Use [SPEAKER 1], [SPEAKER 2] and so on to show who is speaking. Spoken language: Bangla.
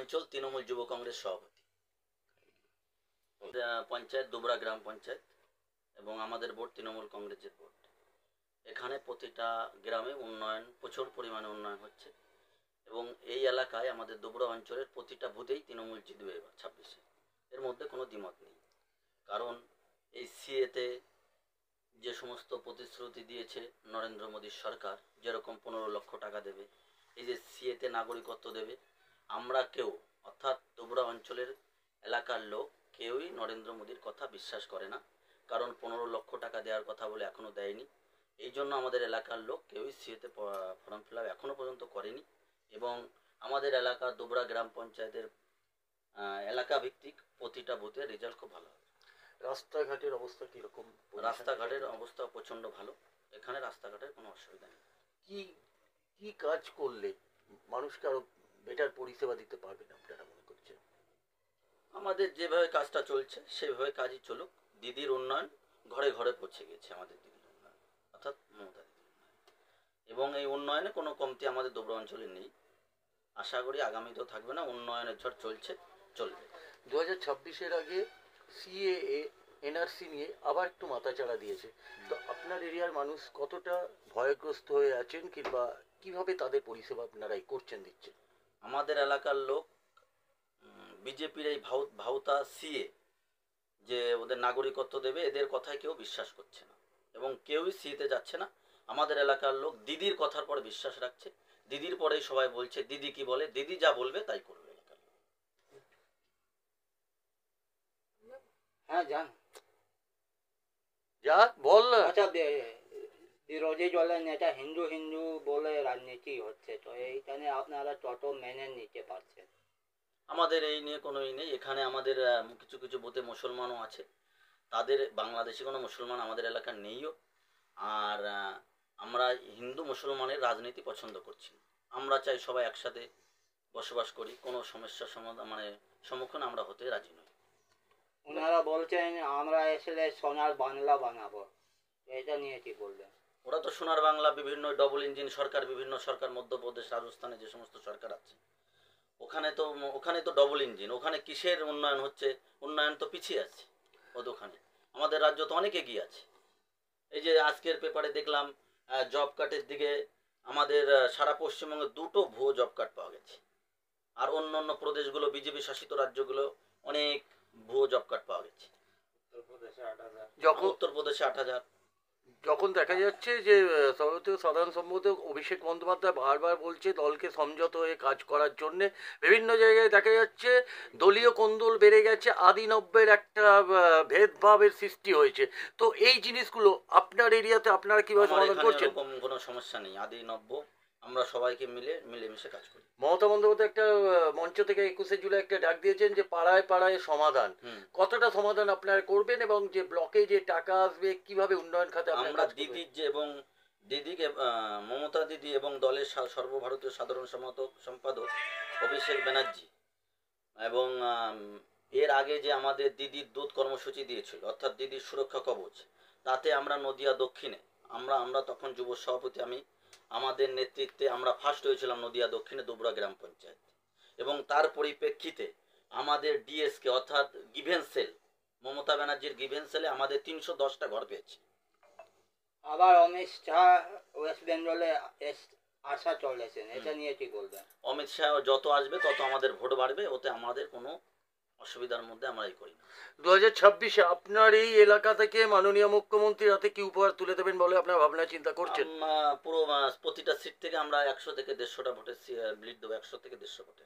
[SPEAKER 1] অঞ্চল তৃণমূল যুব কংগ্রেস সভাপতি। পঞ্চায়েত দুবরা গ্রাম পঞ্চায়েত এবং আমাদের বোর্ড তৃণমূল কংগ্রেসের বোর্ড। এখানে প্রতিটা গ্রামে উন্নয়ন, প্রচুর পরিমাণে উন্নয়ন হচ্ছে এবং এই এলাকায় আমাদের দুবরা অঞ্চলের প্রতিটা বুথেই তৃণমূল জিতবে এবার 26-এ। এর মধ্যে কোনো দ্বিমত নেই। কারণ এই সিএতে যে সমস্ত প্রতিশ্রুতি দিয়েছে নরেন্দ্র মোদীর সরকার, যেরকম 15 লক্ষ টাকা দেবে, এই যে সিএতে নাগরিকত্ব দেবে, আমরা কেউ অর্থাৎ দুবরা অঞ্চলের এলাকার লোক কেউই নরেন্দ্র মোদীর কথা বিশ্বাস করে না। কারণ 15 লক্ষ টাকা দেওয়ার কথা বলে এখনও দেয়নি। এই জন্য আমাদের এলাকার লোক কেউই সিএতে ফর্ম ফিল আপ এখনও পর্যন্ত করেনি। এবং আমাদের এলাকা দুবরা গ্রাম পঞ্চায়েতের এলাকা ভিত্তিক প্রতিটা বুথের রেজাল্ট খুব ভালো হবে।
[SPEAKER 2] রাস্তাঘাটের অবস্থা কীরকম?
[SPEAKER 1] রাস্তাঘাটের অবস্থা প্রচণ্ড ভালো, এখানে রাস্তাঘাটের কোনো অসুবিধা নেই।
[SPEAKER 2] কি কাজ করলে মানুষকে আরো বেটার পরিষেবা দিতে পারবেন আপনারা মনে করছেন?
[SPEAKER 1] আমাদের যেভাবে কাজটা চলছে সেভাবে কাজই চলুক। দিদির উন্নয়ন ঘরে ঘরে পৌঁছে গেছে, আমাদের দিদির উন্নয়ন অর্থাৎ মমতা দিদির উন্নয়ন, এবং এই উন্নয়নে কোনো কমতি আমাদের দুবরা অঞ্চলে নেই। আশা করি আগামীতেও থাকবে না, উন্নয়নের ঝড় চলছে, চলবে।
[SPEAKER 2] 2026-এর আগে সিএএ এনআরসি নিয়ে আবার একটু মাথাচাড়া দিয়েছে, তো আপনার এরিয়ার মানুষ কতটা ভয়গ্রস্ত হয়ে আছেন কিংবা কিভাবে তাদের পরিষেবা আপনারাই করছেন, দিচ্ছেন?
[SPEAKER 1] আমাদের এলাকার লোক বিজেপির এই ভাউতা সিএ যে ওদের নাগরিকত্ব দেবে, এদের কথায় কেউ বিশ্বাস করছে না এবং কেউই সিএতে যাচ্ছে না। আমাদের এলাকার লোক দিদির কথার পরে বিশ্বাস রাখছে, দিদির পরেই সবাই বলছে দিদি কি বলে, দিদি যা বলবে তাই করবে এলাকার লোক।
[SPEAKER 3] হ্যাঁ যান
[SPEAKER 2] যা বল।
[SPEAKER 3] আচ্ছা, বিরোধী দলের নেতা হিন্দু হিন্দু বলে রাজনীতি হচ্ছে, তো এইখানে আপনারা তত মেনে নিতে পারছেন?
[SPEAKER 1] আমাদের এই নিয়ে কোনো নেই। এখানে আমাদের কিছু কিছু বুথে মুসলমানও আছে, তাদের বাংলাদেশি কোনো মুসলমান আমাদের এলাকার নেইও। আর আমরা হিন্দু মুসলমানের রাজনীতি পছন্দ করছি। আমরা চাই সবাই একসাথে বসবাস করি, কোনো সমস্যার সমাধান সম্মুখীন আমরা হতে রাজি নই।
[SPEAKER 3] ওনারা বলছেন আমরা এসে সোনার বাংলা বানাবো, এটা নিয়ে কি বলবেন?
[SPEAKER 1] ওরা তো সোনার বাংলা, বিভিন্ন ডবল ইঞ্জিন সরকার, বিভিন্ন সরকার, মধ্যপ্রদেশ, রাজস্থানে যে সমস্ত সরকার আছে ওখানে তো ডবল ইঞ্জিন। ওখানে কিসের উন্নয়ন হচ্ছে? উন্নয়ন তো পিছিয়ে আছে ওখানে। আমাদের রাজ্য তো অনেক এগিয়ে আছে। এই যে আজকের পেপারে দেখলাম জব কার্ডের দিকে আমাদের সারা পশ্চিমবঙ্গে 2টো ভুয়ো জব কার্ড পাওয়া গেছে, আর অন্য অন্য প্রদেশগুলো, বিজেপি শাসিত রাজ্যগুলো অনেক ভুয়ো জব কার্ড পাওয়া গেছে। উত্তরপ্রদেশে 8,000।
[SPEAKER 2] যখন দেখা যাচ্ছে যে সাধারণ সম্পাদক অভিষেক বন্দ্যোপাধ্যায় বারবার বলছে দলকে সংযত হয়ে কাজ করার জন্যে, বিভিন্ন জায়গায় দেখা যাচ্ছে দলীয় কোন্দল বেড়ে গেছে, আদি নব্যের একটা ভেদভাবের সৃষ্টি হয়েছে, তো এই জিনিসগুলো আপনার এরিয়াতে আপনারা কিভাবে সমাধান করছেন?
[SPEAKER 1] কোনো সমস্যা নেই, আদি নব্য আমরা সবাইকে মিলেমিশে কাজ করি।
[SPEAKER 2] মমতা বন্দ্যোপাধ্যায় একটা মঞ্চ থেকে 21শে জুলাই একটা ডাক দিয়েছেন যে পাড়ায় পাড়ায় সমাধান, কতটা সমাধান আপনারা করবেন এবং যে ব্লকে যে টাকা আসবে কিভাবে উন্নয়ন খাতে
[SPEAKER 1] আমরা দিদির যে এবং দিদিকে মমতা দিদি এবং দলের সর্বভারতীয় সাধারণ সম্পাদক অভিষেক ব্যানার্জি এবং এর আগে যে আমাদের দিদির দূত কর্মসূচি দিয়েছিল অর্থাৎ দিদির সুরক্ষা কবচ, তাতে আমরা নদিয়া দক্ষিণে আমরা তখন যুব সভাপতি আমি, আমাদের নেতৃত্বে আমরা ফার্স্ট হয়েছিলাম নদিয়া দক্ষিণে দুবরা গ্রাম পঞ্চায়েত, এবং তার পরিপ্রেক্ষিতে আমাদের ডিএসকে অর্থাৎ গিভেন সেল, মমতা ব্যানার্জির গিভেন সেলে আমাদের 310টা ঘর পেয়েছে।
[SPEAKER 3] আবার অমিত শাহ ওয়েস্ট বেঙ্গলে আসা চলেছেন, এটা নিয়ে কি বলবেন?
[SPEAKER 1] অমিত শাহ যত আসবে তত আমাদের ভোট বাড়বে, ওতে আমাদের কোনো অসুবিধার মধ্যে আমরা এই করি না।
[SPEAKER 2] 2026-এ আপনার এই এলাকা থেকে মাননীয় মুখ্যমন্ত্রীর হাতে কি উপহার তুলে দেবেন বলে আপনার ভাবনা চিন্তা করছেন?
[SPEAKER 1] পুরো প্রতিটা সিট থেকে আমরা 100 থেকে 150টা ভোটের লিড দেবো, 100 থেকে 150 ভোটে।